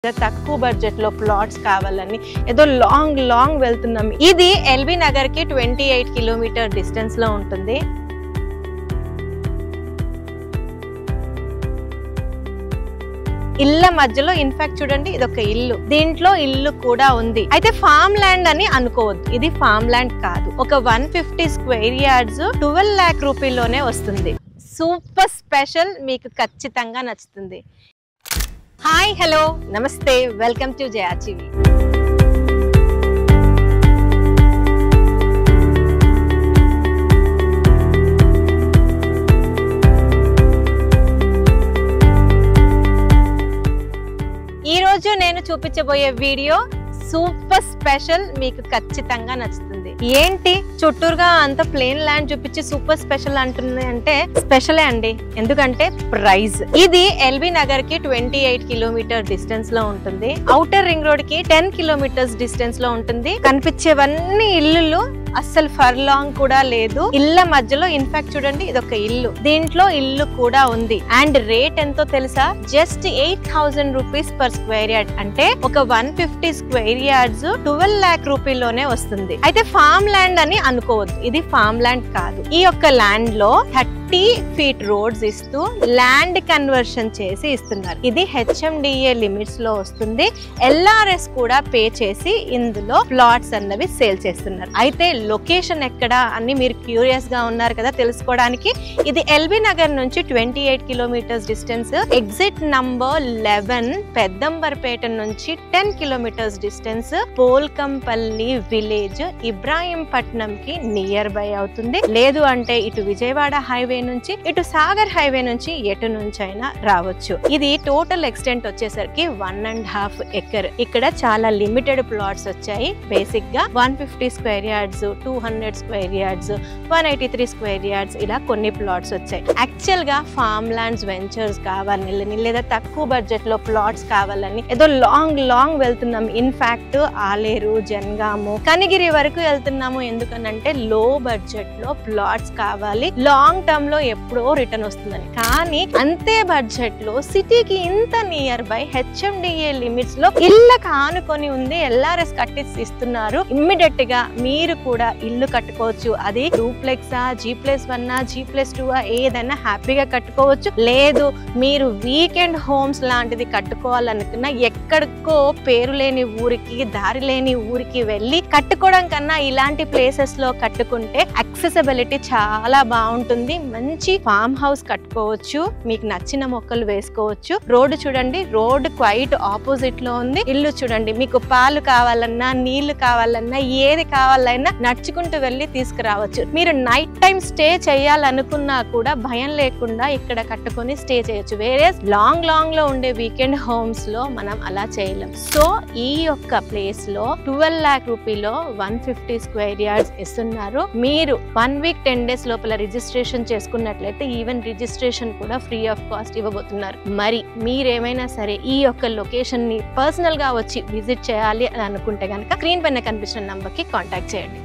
తక్కువ బడ్జెట్ లో ప్లాట్స్ కావాలని ఏదో లాంగ్ వెళ్తున్నాం. ఇది ఎల్బీ నగర్ కి 28 కిలోమీటర్ డిస్టెన్స్ లో ఉంటుంది. ఇళ్ళ మధ్యలో ఇన్ఫాక్ట్ చూడండి, ఇది ఒక ఇల్లు, దీంట్లో ఇల్లు కూడా ఉంది. అయితే ఫామ్ ల్యాండ్ అని అనుకోవద్దు, ఇది ఫామ్ ల్యాండ్ కాదు. ఒక 150 స్క్వేర్ యార్డ్స్ 12 lakh రూపీలోనే వస్తుంది. సూపర్ స్పెషల్, మీకు ఖచ్చితంగా నచ్చుతుంది. హాయ్, హలో, నమస్తే, వెల్కమ్ టు జయాచివి. ఈ రోజు నేను చూపించబోయే వీడియో సూపర్ స్పెషల్, మీకు ఖచ్చితంగా నచ్చుతుంది. ఏంటి చుట్టూరుగా అంత ప్లేన్ ల్యాండ్ చూపించి సూపర్ స్పెషల్ అంటుంది అంటే స్పెషలే అండి. ఎందుకంటే ప్రైస్ ఇది ఎల్బీ నగర్ కి 28 కిలోమీటర్ డిస్టెన్స్ లో ఉంటుంది. ఔటర్ రింగ్ రోడ్ కి 10 కిలోమీటర్స్ డిస్టెన్స్ లో ఉంటుంది. కనిపించేవన్నీ ఇల్లులు, అస్సలు ఫర్ లాంగ్ కూడా లేదు. ఇళ్ళ మధ్యలో ఇన్ఫాక్ట్ చూడండి, ఇది ఒక ఇల్లు, దీంట్లో ఇల్లు కూడా ఉంది. అండ్ రేట్ ఎంతో తెలుసా? Just 8,000 rupees per square yard. అంటే ఒక 150 స్క్వేర్ యార్డ్స్ 12 lakh రూపీలోనే వస్తుంది. అయితే ఫామ్ ల్యాండ్ అని అనుకోవద్దు, ఇది ఫామ్ ల్యాండ్ కాదు. ఈ యొక్క ల్యాండ్ లో 30 feet రోడ్స్ ఇస్తూ ల్యాండ్ కన్వర్షన్ చేసి ఇస్తున్నారు. ఇది HMDA లిమిట్స్ లో వస్తుంది. LRS కూడా పే చేసి ఇందులో ప్లాట్స్ అన్నవి సేల్ చేస్తున్నారు. అయితే లొకేషన్ ఎక్కడ అని మీరు క్యూరియస్ గా ఉన్నారు కదా తెలుసుకోవడానికి. ఇది ఎల్బీ నగర్ నుంచి 28 kilometres distance. Exit number 11 Peddamberpet నుంచి 10 kilometres distance. Polkampalli village Ibrahimpatnam కి నియర్ బై అవుతుంది. లేదు అంటే ఇటు విజయవాడ హైవే నుంచి, ఇటు సాగర్ హైవే నుంచి, ఎటు నుంచి అయినా రావచ్చు. ఇది టోటల్ ఎక్స్టెంట్ వచ్చేసరికి 1.5 acre. ఇక్కడ చాలా లిమిటెడ్ ప్లాట్స్ వచ్చాయి. బేసిక్ గా 150 square yards, 200 square yards, 183 square yards, ఇలా కొన్ని ప్లాట్స్ వచ్చాయి. యాక్చువల్ గా ఫామ్ ల్యాండ్స్ వెంచర్స్ కావాలని లేదా తక్కువ బడ్జెట్ లో ప్లాట్స్ కావాలని ఏదో లాంగ్ వెళ్తున్నాం. ఇన్ఫాక్ట్ ఆలేరు, జనగాము, కనిగిరి వరకు వెళ్తున్నాము. ఎందుకనంటే లో బడ్జెట్ లో ప్లాట్స్ కావాలి, లాంగ్ టర్మ్ లో ఎప్పుడో రిటర్న్ వస్తుందని. కానీ అంతే బడ్జెట్ లో సిటీకి ఇంత నియర్ బై HMDA లిమిట్స్ లో ఇళ్ళకి ఆనుకొని ఉంది. LRS కట్టిసి ఇస్తున్నారు. ఇమ్మీడియట్ గా మీరు కూడా ఇల్లు కట్టుకోవచ్చు. అది డూప్లెక్సా, G+1, G+2 ఏదైనా హ్యాపీగా కట్టుకోవచ్చు. లేదు మీరు వీకెండ్ హోమ్స్ లాంటిది కట్టుకోవాలనుకున్నా ఎక్కడికో పేరు లేని ఊరికి, దారి లేని ఊరికి వెళ్ళి కట్టుకోవడం కన్నా ఇలాంటి ప్లేసెస్ లో కట్టుకుంటే యాక్సెసిబిలిటీ చాలా బాగుంటుంది. మంచి ఫామ్ హౌస్ కట్టుకోవచ్చు, మీకు నచ్చిన మొక్కలు వేసుకోవచ్చు. రోడ్డు చూడండి, రోడ్ క్వైట్ ఆపోజిట్ లో ఉంది. ఇల్లు చూడండి, మీకు పాలు కావాలన్నా, నీళ్లు కావాలన్నా, ఏది కావాలన్నా నడుచుకుంటూ వెళ్ళి తీసుకురావచ్చు. మీరు నైట్ టైం స్టే చేయాలనుకున్నా కూడా భయం లేకుండా ఇక్కడ కట్టుకొని స్టే చేయొచ్చు. వేరే లాంగ్ లో ఉండే వీకెండ్ హోమ్స్ లో మనం అలా చేయలేం. సో ఈ యొక్క ప్లేస్ లో 12 lakh రూపీలో 150 స్క్వేర్ యార్డ్స్ ఇస్తున్నారు. మీరు 1 week 10 days లోపల రిజిస్ట్రేషన్ చేసుకున్నట్లయితే ఈవెన్ రిజిస్ట్రేషన్ కూడా ఫ్రీ ఆఫ్ కాస్ట్ ఇవ్వబోతున్నారు. మరి మీరేమైనా సరే ఈ యొక్క లొకేషన్ ని పర్సనల్ గా వచ్చి విజిట్ చేయాలి అని అనుకుంటే కనుక స్క్రీన్ పైన కనిపిస్తున్న నంబర్ కి కాంటాక్ట్ చేయండి.